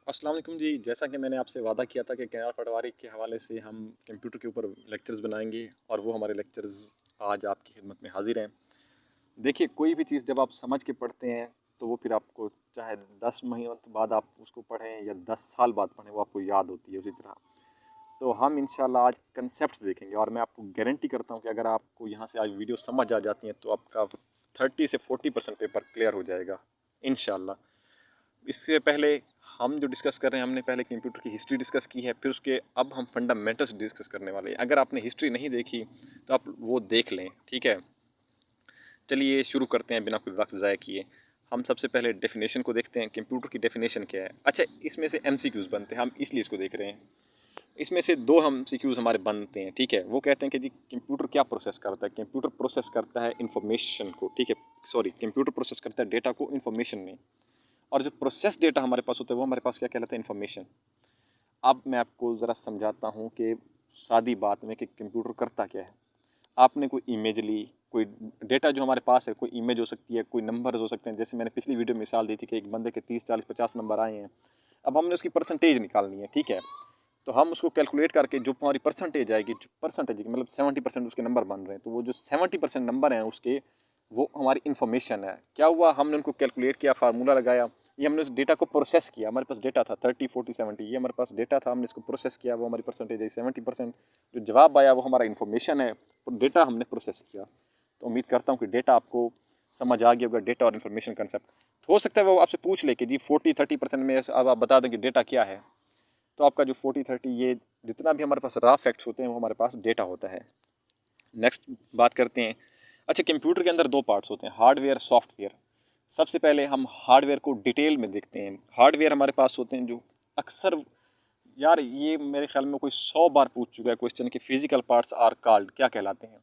अस्सलाम वालेकुम जी। जैसा कि मैंने आपसे वादा किया था कि केदार पटवारी के हवाले से हम कंप्यूटर के ऊपर लेक्चर्स बनाएंगे और वो हमारे लेक्चर्स आज आपकी खिदमत में हाजिर हैं। देखिए, कोई भी चीज़ जब आप समझ के पढ़ते हैं तो वो फिर आपको चाहे 10 महीनों बाद आप उसको पढ़ें या 10 साल बाद पढ़ें, वो आपको याद होती है उसी तरह। तो हम इंशाल्लाह आज कंसेप्ट्स देखेंगे और मैं आपको गारंटी करता हूँ कि अगर आपको यहाँ से आज वीडियो समझ आ जाती है तो आपका 30 से 40% पेपर क्लियर हो जाएगा इंशाल्लाह। इससे पहले हम जो डिस्कस कर रहे हैं, हमने पहले कंप्यूटर की हिस्ट्री डिस्कस की है, फिर उसके अब हम फंडामेंटल्स डिस्कस करने वाले हैं। अगर आपने हिस्ट्री नहीं देखी तो आप वो देख लें, ठीक है। चलिए शुरू करते हैं बिना कोई वक्त ज़ाया किए। हम सबसे पहले डेफिनेशन को देखते हैं, कंप्यूटर की डेफिनेशन क्या है। अच्छा, इसमें से एमसीक्यूज़ बनते हैं, हम इसलिए इसको देख रहे हैं। इसमें से दो हम एमसीक्यूज़ हमारे बनते हैं, ठीक है। वो कहते हैं कि जी कंप्यूटर क्या प्रोसेस करता है। कंप्यूटर प्रोसेस करता है इंफॉर्मेशन को, ठीक है। सॉरी, कंप्यूटर प्रोसेस करता है डेटा को इंफॉर्मेशन में, और जो प्रोसेस डेटा हमारे पास होता है वो हमारे पास क्या कहलाता है, इन्फॉर्मेशन। अब मैं आपको ज़रा समझाता हूँ कि सादी बात में कि कंप्यूटर करता क्या है। आपने कोई इमेज ली, कोई डेटा जो हमारे पास है, कोई इमेज हो सकती है, कोई नंबर्स हो सकते हैं। जैसे मैंने पिछली वीडियो में मिसाल दी थी कि एक बंदे के 30 40 50 नंबर आए हैं। अब हमने उसकी परसेंटेज निकालनी है, ठीक है। तो हम उसको कैलकुलेट करके जो हमारी परसेंटेज आएगी, जो परसेंटेज की मतलब 70% उसके नंबर बन रहे हैं, तो वो जो 70% नंबर हैं उसके, वो हमारी इन्फॉर्मेशन है। क्या हुआ, हमने उनको कैलकुलेट किया, फार्मूला लगाया, ये हमने उस डेटा को प्रोसेस किया। हमारे पास डेटा था 30 40 70, ये हमारे पास डेटा था, हमने इसको प्रोसेस किया, वो हमारी परसेंटेज है 70%। जो जवाब आया वो हमारा इन्फॉर्मेशन है, डेटा हमने प्रोसेस किया। तो उम्मीद करता हूँ कि डेटा आपको समझ आ गया होगा, डेटा और इन्फॉर्मेशन कंसेप्ट। तो हो सकता है वो आपसे पूछ ले कि जी 40-30% में अब आप बता दें कि डेटा क्या है। तो आपका जो 40-30 ये जितना भी हमारे पास रा फैक्ट्स होते हैं वो हमारे पास डेटा होता है। नेक्स्ट बात करते हैं। अच्छा, कंप्यूटर के अंदर दो पार्ट्स होते हैं, हार्डवेयर, सॉफ्टवेयर। सबसे पहले हम हार्डवेयर को डिटेल में देखते हैं। हार्डवेयर हमारे पास होते हैं जो अक्सर, यार ये मेरे ख्याल में कोई 100 बार पूछ चुका है क्वेश्चन कि फिजिकल पार्ट्स आर कॉल्ड, क्या कहलाते हैं।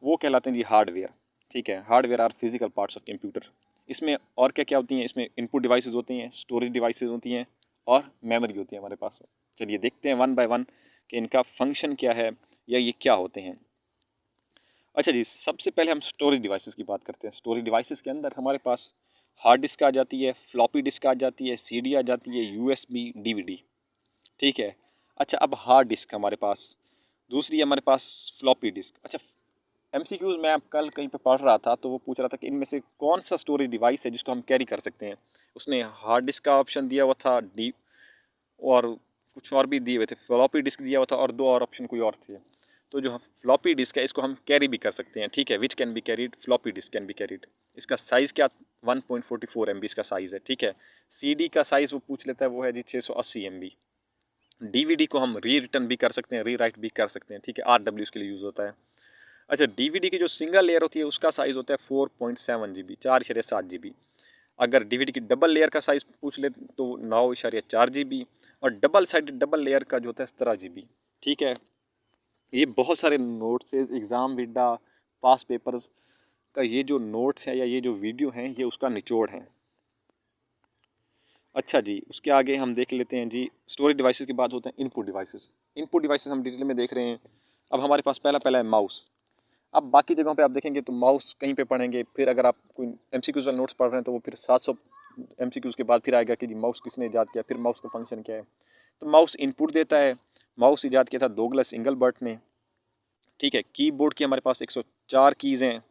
वो कहलाते हैं जी हार्डवेयर, ठीक है। Hardware are physical parts of computer. इसमें और क्या क्या होती हैं, इसमें इनपुट डिवाइसेस होती हैं, स्टोरेज डिवाइसेस होती हैं, और मेमोरी होती है हमारे पास। चलिए देखते हैं वन बाय वन कि इनका फंक्शन क्या है या ये क्या होते हैं। अच्छा जी, सबसे पहले हम स्टोरेज डिवाइसेस की बात करते हैं। स्टोरेज डिवाइसेस के अंदर हमारे पास हार्ड डिस्क आ जाती है, फ्लॉपी डिस्क आ जाती है, सीडी आ जाती है, यूएसबी, डीवीडी, ठीक है। अच्छा, अब हार्ड डिस्क हमारे पास, दूसरी हमारे पास फ्लॉपी डिस्क। अच्छा, एमसीक्यूज मैं कल कहीं पे पढ़ रहा था तो वो पूछ रहा था कि इनमें से कौन सा स्टोरेज डिवाइस है जिसको हम कैरी कर सकते हैं। उसने हार्ड डिस्क का ऑप्शन दिया हुआ था, डी, और कुछ और भी दिए हुए थे, फ्लॉपी डिस्क दिया हुआ था, और दो और ऑप्शन कोई और थे। तो जो फ्लॉपी डिस्क है इसको हम कैरी भी कर सकते हैं, ठीक है। Which can be carried, floppy disk can be carried. इसका साइज़ क्या, 1.44 MB इसका साइज़ है, ठीक है। सीडी का साइज़ वो पूछ लेता है, वो है जी 680 MB। डीवीडी को हम री रिटर्न भी कर सकते हैं, री राइट भी कर सकते हैं, ठीक है। RW इसके लिए यूज़ होता है। अच्छा, डीवीडी की जो सिंगल लेयर होती है उसका साइज़ होता है 4.7 GB, 4.7 GB। अगर डीवीडी की डबल लेयर का साइज़ पूछ ले तो 9.4 GB, और डबल साइड डबल लेयर का जो होता है 17 GB, ठीक है। ये बहुत सारे नोट्स है, एग्ज़ाम विड्डा, पास पेपर्स का ये जो नोट्स है या ये जो वीडियो हैं ये उसका निचोड़ है। अच्छा जी, उसके आगे हम देख लेते हैं जी, स्टोरेज डिवाइसेस के बाद होते हैं इनपुट डिवाइसेस। इनपुट डिवाइसेस हम डिटेल में देख रहे हैं। अब हमारे पास पहला पहला है माउस। अब बाकी जगहों पे आप देखेंगे तो माउस कहीं पे पढ़ेंगे, फिर अगर आप कोई एमसीक्यूज़ वाले नोट्स पढ़ रहे हैं तो वो फिर 700 एमसीक्यूज़ के बाद फिर आएगा कि जी माउस किसने ईजाद किया, फिर माउस का फंक्शन क्या है। तो माउस इनपुट देता है। माउस ईजाद किया था डोगलस इंगलबर्ट ने, ठीक है। कीबोर्ड की हमारे पास 104 कीज़ हैं।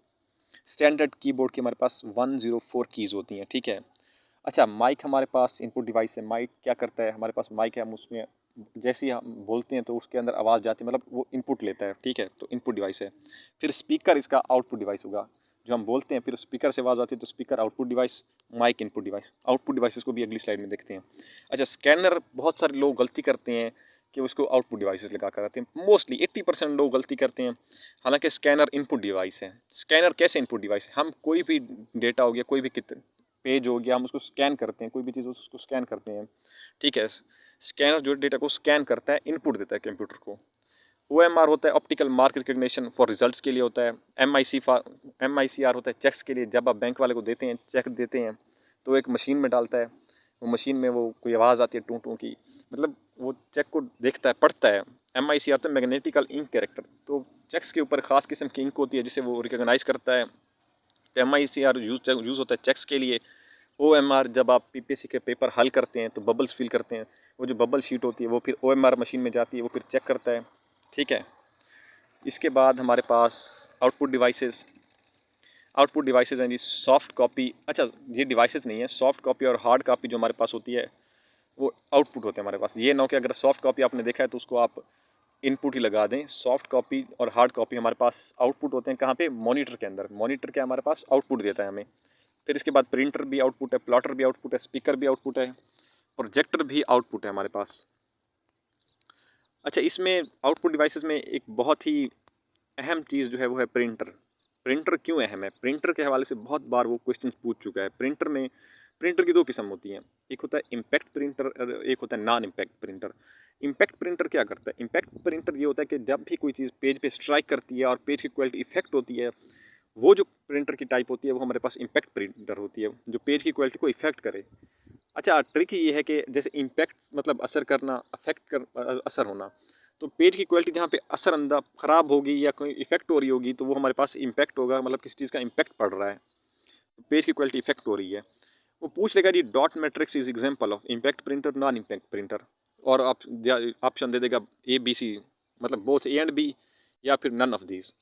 स्टैंडर्ड कीबोर्ड की हमारे पास 104 कीज़ होती हैं, ठीक है। अच्छा, माइक हमारे पास इनपुट डिवाइस है। माइक क्या करता है, हमारे पास माइक है, हम उसमें जैसे ही हम बोलते हैं तो उसके अंदर आवाज़ जाती है, मतलब वो इनपुट लेता है, ठीक है। तो इनपुट डिवाइस है। फिर स्पीकर इसका आउटपुट डिवाइस होगा, जो हम बोलते हैं फिर स्पीकर से आवाज़ आती है, तो speaker output device, mic input device. Output devices को भी अगली स्लाइड में देखते हैं। अच्छा, स्कैनर, बहुत सारे लोग गलती करते हैं कि उसको आउटपुट डिवाइसेस लगा कर आते हैं। मोस्टली 80% लोग गलती करते हैं, हालांकि स्कैनर इनपुट डिवाइस है। स्कैनर कैसे इनपुट डिवाइस है, हम कोई भी डेटा हो गया, कोई भी पेज हो गया, हम उसको स्कैन करते हैं, कोई भी चीज़ उसको स्कैन करते हैं, ठीक है। स्कैनर जो डेटा को स्कैन करता है, इनपुट देता है कंप्यूटर को। OMR होता है optical mark recognition for results के लिए होता है। MICR होता है चेक्स के लिए, जब आप बैंक वाले को देते हैं, चेक देते हैं तो एक मशीन में डालता है, वो मशीन में वो कोई आवाज़ आती है टू टू की, मतलब वो चेक को देखता है, पढ़ता है। MICR होता है मैग्नेटिकल इंक कैरेक्टर, तो चेक्स के ऊपर ख़ास किस्म की इंक होती है जिसे वो रिकग्नाइज करता है। तो MICR यूज़ होता है चेक्स के लिए। OMR जब आप PPSC के पेपर हल करते हैं तो बबल्स फिल करते हैं, वो जो बबल शीट होती है वो फिर OMR मशीन में जाती है, वो फिर चेक करता है, ठीक है। इसके बाद हमारे पास आउटपुट डिवाइसेस हैं जी, सॉफ्ट कॉपी। अच्छा, ये डिवाइसेस नहीं है, सॉफ्ट कॉपी और हार्ड कॉपी जो हमारे पास होती है वो आउटपुट होते हैं हमारे पास। ये ना हो कि अगर सॉफ्ट कॉपी आपने देखा है तो उसको आप इनपुट ही लगा दें। सॉफ्ट कॉपी और हार्ड कॉपी हमारे पास आउटपुट होते हैं कहाँ पे? मॉनिटर के अंदर। मॉनिटर क्या हमारे पास आउटपुट देता है हमें। फिर इसके बाद प्रिंटर भी आउटपुट है, प्लॉटर भी आउटपुट है, स्पीकर भी आउटपुट है, प्रोजेक्टर भी आउटपुट है हमारे पास। अच्छा, इसमें आउटपुट डिवाइसेस में एक बहुत ही अहम चीज़ जो है वो है प्रिंटर। प्रिंटर क्यों अहम है? प्रिंटर के हवाले से बहुत बार वो क्वेश्चन पूछ चुका है। प्रिंटर की दो किस्म होती हैं, एक होता है इम्पैक्ट प्रिंटर और एक होता है non impact printer. Impact printer क्या करता है? इम्पैक्ट प्रिंटर ये होता है कि जब भी कोई चीज़ पेज पे स्ट्राइक करती है और पेज की क्वालिटी इफेक्ट होती है, वो जो प्रिंटर की टाइप होती है वो हमारे पास इम्पैक्ट प्रिंटर होती है, जो पेज की क्वालिटी को इफेक्ट करे। अच्छा, ट्रिक ये है कि जैसे इम्पैक्ट मतलब असर करना, असर होना, तो पेज की क्वालिटी जहाँ पे असर अंदा ख़राब होगी या कोई इफेक्ट हो रही होगी तो वो हमारे पास इम्पैक्ट होगा, मतलब किसी चीज़ का इम्पैक्ट पड़ रहा है, तो पेज की क्वालिटी इफेक्ट हो रही है। वो पूछ लेगा जी dot matrix is example of impact printer non impact printer, और आप ऑप्शन दे देगा ABC, मतलब बोथ A एंड B या फिर नन ऑफ दीज।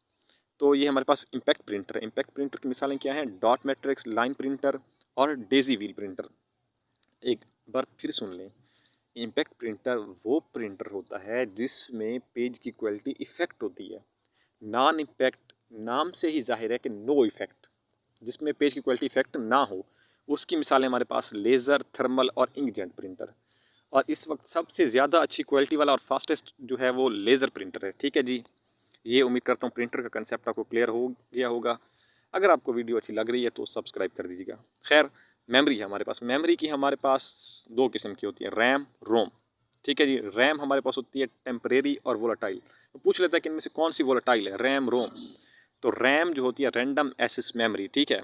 तो ये हमारे पास इम्पैक्ट प्रिंटर है। इम्पैक्ट प्रिंटर की मिसालें क्या हैं? डॉट मैट्रिक्स, लाइन प्रिंटर और डेजी व्हील प्रिंटर। एक बार फिर सुन लें, इम्पैक्ट प्रिंटर वो प्रिंटर होता है जिसमें पेज की क्वालिटी इफेक्ट होती है। नॉन इम्पैक्ट नाम से ही जाहिर है कि नो इफेक्ट, जिसमें पेज की क्वालिटी इफेक्ट ना हो। उसकी मिसालें हमारे पास लेज़र, थर्मल और इंकजेट प्रिंटर। और इस वक्त सबसे ज़्यादा अच्छी क्वालिटी वाला और फास्टेस्ट जो है वो लेज़र प्रिंटर है, ठीक है जी। ये उम्मीद करता हूँ प्रिंटर का कंसेप्ट आपको क्लियर हो गया होगा। अगर आपको वीडियो अच्छी लग रही है तो सब्सक्राइब कर दीजिएगा। खैर, मेमोरी है हमारे पास। मेमोरी की हमारे पास दो किस्म की होती है, रैम, रोम, ठीक है जी। रैम हमारे पास होती है टेम्परेरी और वोलाटाइल। तो पूछ लेता है कि इनमें से कौन सी वोलाटाइल है, रैम, रोम। तो रैम जो होती है रैंडम एक्सेस मेमोरी, ठीक है,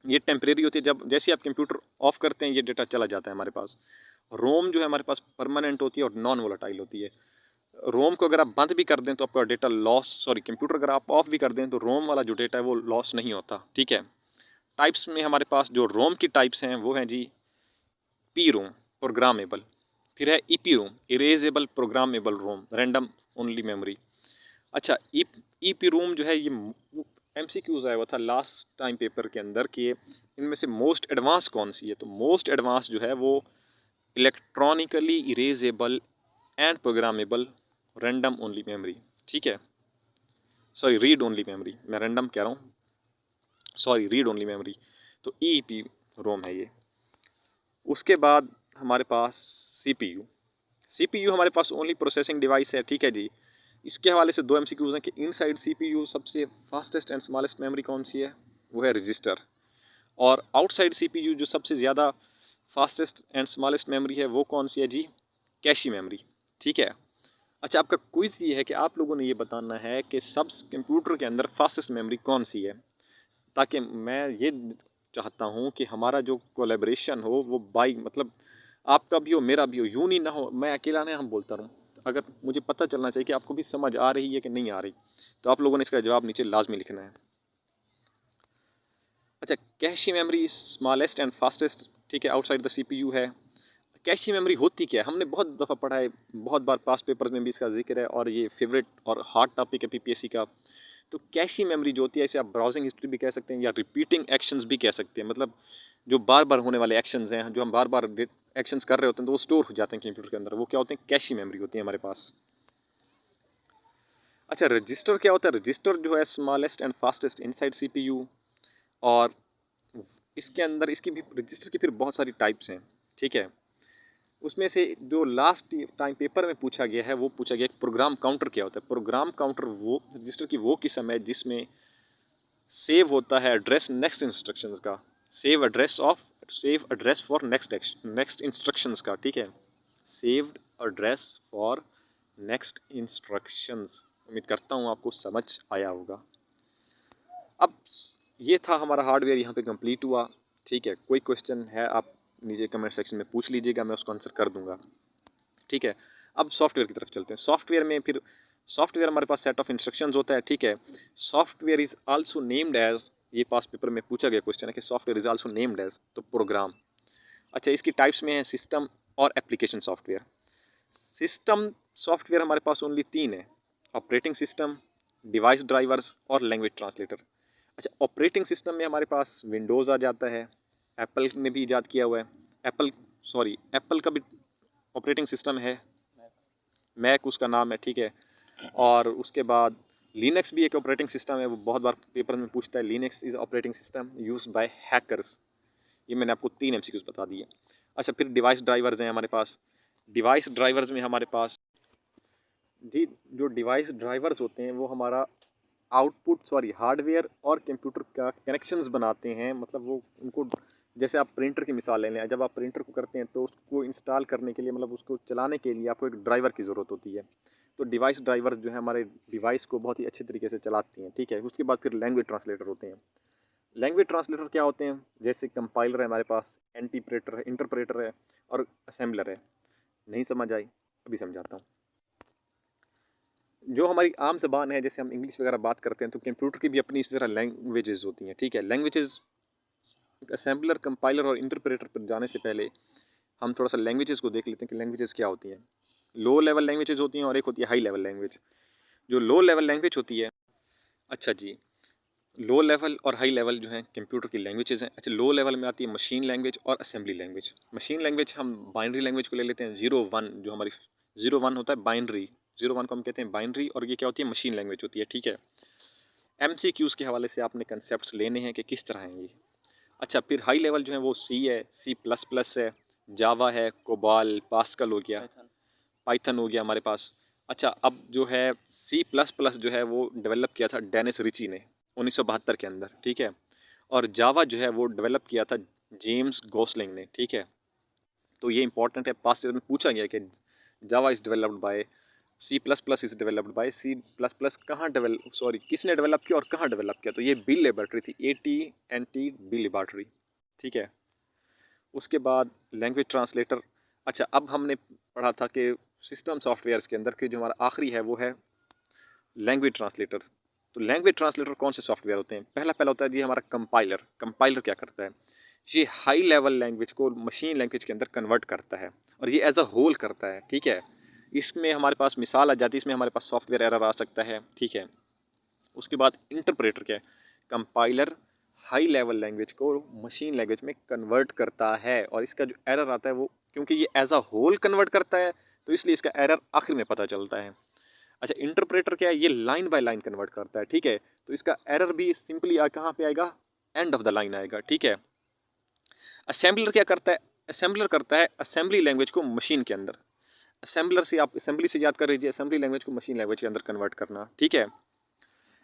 ये टेम्परेरी होती है, जब जैसे आप कंप्यूटर ऑफ करते हैं ये डेटा चला जाता है हमारे पास। रोम जो है हमारे पास परमानेंट होती है और नॉन वोलाटाइल होती है। रोम को अगर आप बंद भी कर दें तो आपका डेटा लॉस, सॉरी, कंप्यूटर अगर आप ऑफ भी कर दें तो रोम वाला जो डेटा है वो लॉस नहीं होता, ठीक है। टाइप्स में हमारे पास जो रोम की टाइप्स हैं वो हैं जी, पी रोम प्रोग्रामेबल, फिर है EP ROM erasable programmable ROM, random only memory. अच्छा, ईपी रोम जो है ये MCQs आया हुआ था लास्ट टाइम पेपर के अंदर कि इनमें से मोस्ट एडवांस कौन सी है। तो मोस्ट एडवांस जो है वो electronically erasable and programmable random only memory, ठीक है। सॉरी, रीड ओनली मेमोरी, मैं रैंडम कह रहा हूँ, सॉरी, रीड ओनली मेमोरी। तो ईपी रोम है ये। उसके बाद हमारे पास CPU हमारे पास ओनली प्रोसेसिंग डिवाइस है, ठीक है जी। इसके हवाले से दो MCQs हैं कि इनसाइड CPU सबसे फास्टेस्ट एंड स्मॉलेस्ट मेमोरी कौन सी है, वो है रजिस्टर। और आउटसाइड CPU जो सबसे ज़्यादा फास्टेस्ट एंड स्मॉलेस्ट मेमोरी है वो कौन सी है जी, कैशी मेमोरी, ठीक है। अच्छा, आपका क्विज ये है कि आप लोगों ने ये बताना है कि सब कंप्यूटर के अंदर फास्टेस्ट मेमोरी कौन सी है, ताकि मैं ये चाहता हूँ कि हमारा जो कोलेब्रेशन हो वो बाई, मतलब आपका भी हो मेरा भी हो, यूँ नहीं ना हो मैं अकेला नहीं हम बोलता रहूँ। अगर मुझे पता चलना चाहिए कि आपको भी समझ आ रही है कि नहीं आ रही, तो आप लोगों ने इसका जवाब नीचे लाजमी लिखना है। अच्छा, कैशी मेमोरी स्मॉलेस्ट एंड फास्टेस्ट, ठीक है, आउटसाइड द CPU है। कैशी मेमोरी होती क्या है? हमने बहुत दफ़ा पढ़ा है, बहुत बार पास्ट पेपर्स में भी इसका जिक्र है, और ये फेवरेट और हार्ड टॉपिक है PPSC का। तो कैशी मेमोरी जो होती है इसे आप ब्राउजिंग हिस्ट्री भी कह सकते हैं या रिपीटिंग एक्शंस भी कह सकते हैं, मतलब जो बार बार होने वाले एक्शंस हैं, जो हम बार बार एक्शंस कर रहे होते हैं तो वो स्टोर हो जाते हैं कंप्यूटर के अंदर, वो क्या होते हैं, कैशी मेमोरी होती है हमारे पास। अच्छा, रजिस्टर क्या होता है? रजिस्टर जो है smallest and fastest inside CPU, और इसके अंदर इसकी भी रजिस्टर की फिर बहुत सारी टाइप्स हैं, ठीक है। उसमें से जो लास्ट टाइम पेपर में पूछा गया है वो पूछा गया प्रोग्राम काउंटर क्या होता है। प्रोग्राम काउंटर वो रजिस्टर की वो किस्म है जिसमें सेव होता है एड्रेस नेक्स्ट इंस्ट्रक्शंस का, save address for next instructions का, ठीक है, saved address for next instructions. उम्मीद करता हूँ आपको समझ आया होगा। अब ये था हमारा हार्डवेयर, यहाँ पे कंप्लीट हुआ, ठीक है। कोई क्वेश्चन है आप नीचे कमेंट सेक्शन में पूछ लीजिएगा, मैं उसको आंसर कर दूंगा, ठीक है। अब सॉफ्टवेयर की तरफ चलते हैं। सॉफ्टवेयर में फिर सॉफ्टवेयर हमारे पास सेट ऑफ इंस्ट्रक्शंस होता है, ठीक है। Software is also named as ये पास पेपर में पूछा गया क्वेश्चन है कि software is also named as, तो प्रोग्राम। अच्छा, इसकी टाइप्स में है सिस्टम और एप्लीकेशन सॉफ्टवेयर। सिस्टम सॉफ्टवेयर हमारे पास ओनली 3 है, ऑपरेटिंग सिस्टम, डिवाइस ड्राइवर्स और लैंग्वेज ट्रांसलेटर। अच्छा, ऑपरेटिंग सिस्टम में हमारे पास विंडोज़ आ जाता है, एप्पल ने भी ईजाद किया हुआ है। एप्पल का भी ऑपरेटिंग सिस्टम है, मैक उसका नाम है, ठीक है। और उसके बाद लिनक्स भी एक ऑपरेटिंग सिस्टम है, वो बहुत बार पेपर में पूछता है, Linux is operating system use by hackers. ये मैंने आपको 3 MCQs बता दिए। अच्छा, फिर डिवाइस ड्राइवर्स हैं हमारे पास। डिवाइस ड्राइवर्स में हमारे पास जी, जो डिवाइस ड्राइवर्स होते हैं वो हमारा हार्डवेयर और कंप्यूटर का कनेक्शंस बनाते हैं। मतलब वो उनको, जैसे आप प्रिंटर की मिसाल ले लें, जब आप प्रिंटर को करते हैं तो उसको इंस्टॉल करने के लिए, मतलब उसको चलाने के लिए आपको एक ड्राइवर की ज़रूरत होती है। तो डिवाइस ड्राइवर्स जो है हमारे डिवाइस को बहुत ही अच्छे तरीके से चलाती हैं, ठीक है। उसके बाद फिर लैंग्वेज ट्रांसलेटर होते हैं। लैंग्वेज ट्रांसलेटर क्या होते हैं? जैसे कंपाइलर है हमारे पास, इंटरप्रेटर है और असेंबलर है। नहीं समझ आई? अभी समझाता हूँ। जो हमारी आम ज़बान है, जैसे हम इंग्लिश वगैरह बात करते हैं, तो कंप्यूटर की भी अपनी इसी तरह लैंग्वेजेस होती हैं, ठीक है। लैंग्वेजेस, असेंबलर, कंपाइलर और इंटरप्रेटर पर जाने से पहले हम थोड़ा सा लैंग्वेजेस को देख लेते हैं कि लैंग्वेजेस क्या होती हैं। लो लेवल लैंग्वेजेस होती हैं और एक होती है हाई लेवल लैंग्वेज। जो लो लेवल लैंग्वेज होती है, अच्छा जी, लो लेवल और हाई लेवल जो हैं कंप्यूटर की लैंग्वेजेस हैं। अच्छा, लो लेवल में आती है मशीन लैंग्वेज और असेंबली लैंग्वेज। मशीन लैंग्वेज हम बाइनरी लैंग्वेज को ले लेते हैं, 0-1, जो हमारी 0-1 होता है बाइनरी, 0-1 को हम कहते हैं बाइनरी, और ये क्या होती है? मशीन लैंग्वेज होती है, ठीक है। MCQs के हवाले से आपने कंसेप्ट लेने हैं कि किस तरह हैं ये। अच्छा, फिर हाई लेवल जो है वो सी है, C++ है, जावा है, कोबाल, पास्कल हो गया, पाइथन हो गया हमारे पास। अच्छा, अब जो है C++ जो है वो डेवलप किया था डेनिस रिची ने 1972 के अंदर, ठीक है। और जावा जो है वो डेवलप किया था जेम्स गोसलिंग ने, ठीक है। तो ये इंपॉर्टेंट है, पास्ट ईयर में पूछा गया कि जावा is developed by, C++ is developed by, C++ कहाँ किसने डेवलप किया और कहाँ डेवलप किया? तो ये बिल लेबॉर्ट्री थी, AT&T बिल लेबॉर्ट्री, ठीक है। उसके बाद लैंग्वेज ट्रांसलेटर। अच्छा, अब हमने पढ़ा था कि सिस्टम सॉफ्टवेयर्स के अंदर की जो हमारा आखिरी है वो है लैंग्वेज ट्रांसलेटर। तो लैंग्वेज ट्रांसलेटर कौन से सॉफ्टवेयर होते हैं? पहला होता है जी हमारा कंपाइलर। कंपाइलर क्या करता है? ये हाई लेवल लैंग्वेज को मशीन लैंग्वेज के अंदर कन्वर्ट करता है, और ये एज अ होल करता है, ठीक है। इसमें हमारे पास मिसाल आ जाती है, इसमें हमारे पास सॉफ्टवेयर एरर आ सकता है, ठीक है। उसके बाद इंटरप्रेटर क्या है? कंपाइलर हाई लेवल लैंग्वेज को मशीन लैंग्वेज में कन्वर्ट करता है, और इसका जो एरर आता है वो, क्योंकि ये एज अ होल कन्वर्ट करता है, तो इसलिए इसका एरर आखिर में पता चलता है। अच्छा, इंटरप्रेटर क्या है? ये लाइन बाय लाइन कन्वर्ट करता है, ठीक है। तो इसका एरर भी सिंपली कहाँ पे आएगा? एंड ऑफ द लाइन आएगा, ठीक है। असेंबलर क्या करता है? असेंबलर करता है असेंबली लैंग्वेज को मशीन के अंदर। असेंबलर से आप असेंबली से याद कर लीजिए, असेंबली लैंग्वेज को मशीन लैंग्वेज के अंदर कन्वर्ट करना, ठीक है।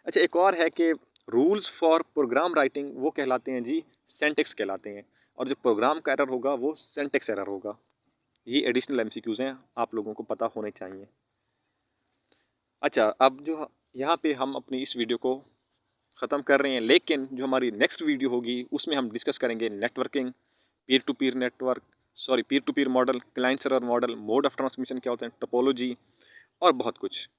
अच्छा, एक और है कि रूल्स फॉर प्रोग्राम राइटिंग वो कहलाते हैं जी सिंटैक्स कहलाते हैं, और जो प्रोग्राम का एरर होगा वो सिंटैक्स एरर होगा। ये एडिशनल MCQs हैं, आप लोगों को पता होने चाहिए। अच्छा, अब जो यहाँ पे हम अपनी इस वीडियो को ख़त्म कर रहे हैं, लेकिन जो हमारी नेक्स्ट वीडियो होगी उसमें हम डिस्कस करेंगे networking, Pir to Pir model, client server model, mode of transmission क्या होते हैं, टोपोलॉजी और बहुत कुछ।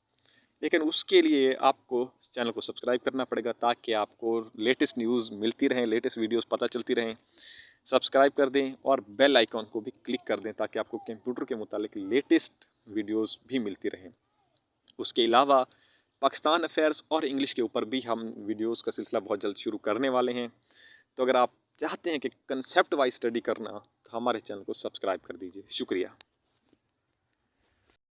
लेकिन उसके लिए आपको चैनल को सब्सक्राइब करना पड़ेगा, ताकि आपको लेटेस्ट न्यूज़ मिलती रहें, लेटेस्ट वीडियोस पता चलती रहें। सब्सक्राइब कर दें और बेल आइकॉन को भी क्लिक कर दें, ताकि आपको कंप्यूटर के मुतालिक लेटेस्ट वीडियोस भी मिलती रहें। उसके अलावा पाकिस्तान अफेयर्स और इंग्लिश के ऊपर भी हम वीडियोस का सिलसिला बहुत जल्द शुरू करने वाले हैं। तो अगर आप चाहते हैं कि कंसेप्ट वाइज स्टडी करना, तो हमारे चैनल को सब्सक्राइब कर दीजिए। शुक्रिया।